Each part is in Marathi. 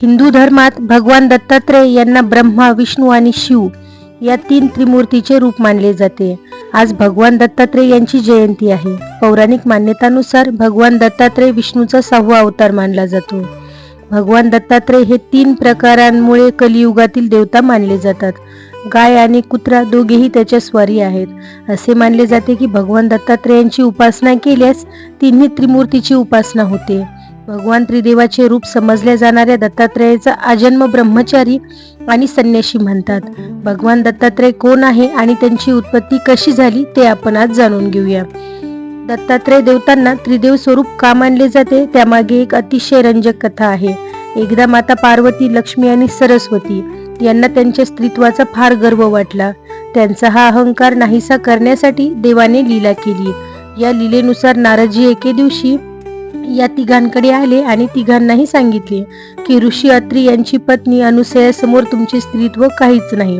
हिंदू धर्मात भगवान दत्तात्रय यांना ब्रह्मा, विष्णू आणि शिव या 3 त्रिमूर्तीचे रूप मानले जाते. आज भगवान दत्तात्रय यांची जयंती आहे. पौराणिक मान्यतानुसार भगवान दत्तात्रय विष्णूचा 6वा अवतार मानला जातो. भगवान दत्तात्रय हे 3 प्रकारांमुळे कलियुगातील देवता मानले जातात. गाय आणि कुत्रा दोघेही त्याच्या स्वारी आहेत. असे मानले जाते की भगवान दत्तात्रयांची उपासना केल्यास तिन्ही त्रिमूर्तीची उपासना होते. भगवान त्रिदेवाचे रूप समजल्या जाणाऱ्या दत्तात्रयाचा आजन्म ब्रह्मचारी आणि संन्याशी म्हणतात. भगवान दत्तात्रय कोण आहे आणि त्यांची उत्पत्ती कशी झाली ते आपण आज जाणून घेऊया. दत्तात्रय देवतांना त्रिदेव स्वरूप का मानले जाते त्यामागे एक अतिशय रंजक कथा आहे. एकदा माता पार्वती, लक्ष्मी आणि सरस्वती यांना त्यांच्या स्त्रीत्वाचा फार गर्व वाटला. त्यांचा हा अहंकार नाहीसा करण्यासाठी देवाने लीला केली. या लीलेनुसार नारदजी एके दिवशी या तिघांकडे आले आणि तिघांनाही सांगितले की ऋषी अत्री यांची पत्नी अनुसयासमोर तुमचे स्त्रीत्व काहीच नाही.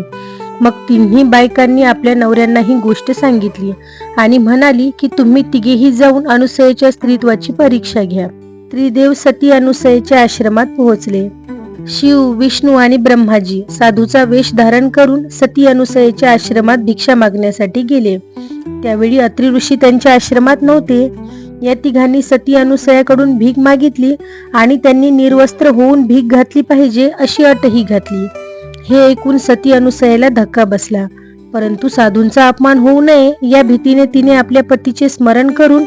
मग तिन्ही बायकांनी आपल्या नवऱ्यांना ही गोष्ट सांगितली आणि म्हणाली की तुम्ही तिघेही जाऊन अनुसयाच्या स्त्रीत्वाची परीक्षा घ्या. त्रिदेव सती अनुसयाच्या आश्रमात पोहोचले. शिव, विष्णू आणि ब्रह्माजी साधूचा वेश धारण करून सती अनुसयाच्या आश्रमात भिक्षा मागण्यासाठी गेले. त्यावेळी अत्री ऋषी त्यांच्या आश्रमात नव्हते. या तिघांनी सती अनुसयाकडून भीक मागितली आणि त्यांनी निर्वस्त्र होऊन भीक घातली पाहिजे अशी अटही घातली. हे ऐकून सती अनुसयाला धक्का बसला, परंतु साधूंचा अपमान होऊ नये या भीतीने तिने आपल्या पतीचे स्मरण करून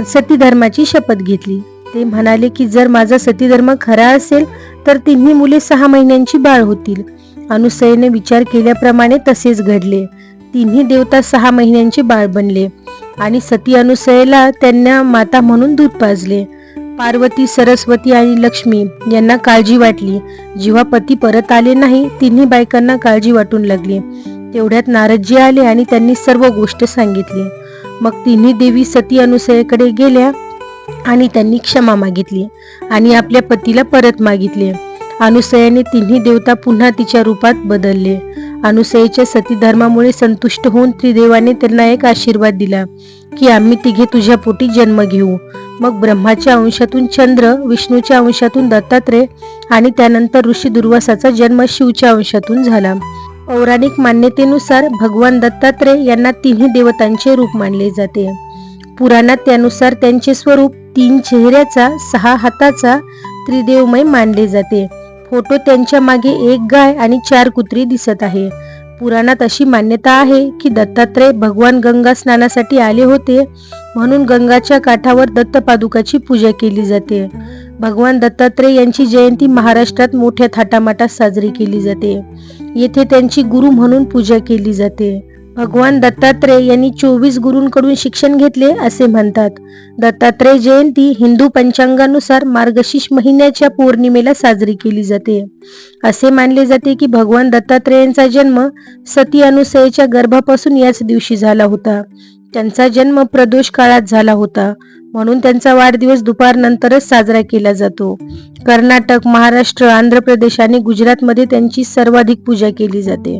सती धर्माची शपथ घेतली. ते म्हणाले की जर माझा सती धर्म खरा असेल तर तिन्ही मुले 6 महिन्यांची बाळ होतील. अनुसयेने विचार केल्याप्रमाणे तसेच घडले. तिन्ही देवता 6 महिन्यांचे बाळ बनले आणि सती अनुसयेला त्यांना माता म्हणून दूध पाजले. पार्वती, सरस्वती आणि लक्ष्मी यांना काळजी वाटली. जेव्हा पती परत आले नाही तिन्ही बायकांना काळजी वाटून लागली. तेवढ्यात नारदजी आले आणि त्यांनी सर्व गोष्ट सांगितली. मग तिन्ही देवी सती अनुसयेकडे गेल्या आणि त्यांनी क्षमा मागितली आणि आपल्या पतीला परत मागितले. अनुसयाने तिन्ही देवता पुन्हा तिच्या रूपात बदलले. अनुसयेच्या सती धर्मामुळे संतुष्ट होऊन त्रिदेवाने त्यांना एक आशीर्वाद दिला की आम्ही तिघे तुझ्या पोटी जन्म घेऊ. मग ब्रह्माच्या अंशातून चंद्र, विष्णूच्या अंशातून दत्तात्रय आणि त्यानंतर ऋषी दुर्वासाचा जन्म शिवच्या अंशातून झाला. पौराणिक मान्यतेनुसार भगवान दत्तात्रय यांना तिन्ही देवतांचे रूप मानले जाते. पुराणात त्यानुसार त्यांचे स्वरूप 3 चेहऱ्याचा, 6 हाताचा, त्रिदेवमय मानले जाते. फोटो त्यांच्या मागे 1 गाय आणि 4 कुत्री दिसत आहे. पुराणात अशी मान्यता आहे की दत्तात्रय भगवान गंगा स्नानासाठी आले होते, म्हणून गंगाच्या काठावर दत्तपादुकाची पूजा केली जाते. भगवान दत्तात्रय यांची जयंती महाराष्ट्रात मोठ्या थाटामाटात साजरी केली जाते. येथे त्यांची गुरु म्हणून पूजा केली जाते. भगवान दत्तात्रय यांनी 24 गुरूंकडून शिक्षण घेतले असे म्हणतात. दत्तात्रय जयंती हिंदू पंचांगानुसार मार्गशीर्ष महिन्याच्या पौर्णिमेला साजरी केली जाते. असे मानले जाते की भगवान दत्तात्रयांचा जन्म सती अनुसयेच्या गर्भापासून याच दिवशी झाला होता. त्यांचा जन्म प्रदोष काळात झाला होता, म्हणून त्यांचा वाढदिवस दुपारनंतरच साजरा केला जातो. कर्नाटक, महाराष्ट्र, आंध्र प्रदेश आणि गुजरातमध्ये त्यांची सर्वाधिक पूजा केली जाते.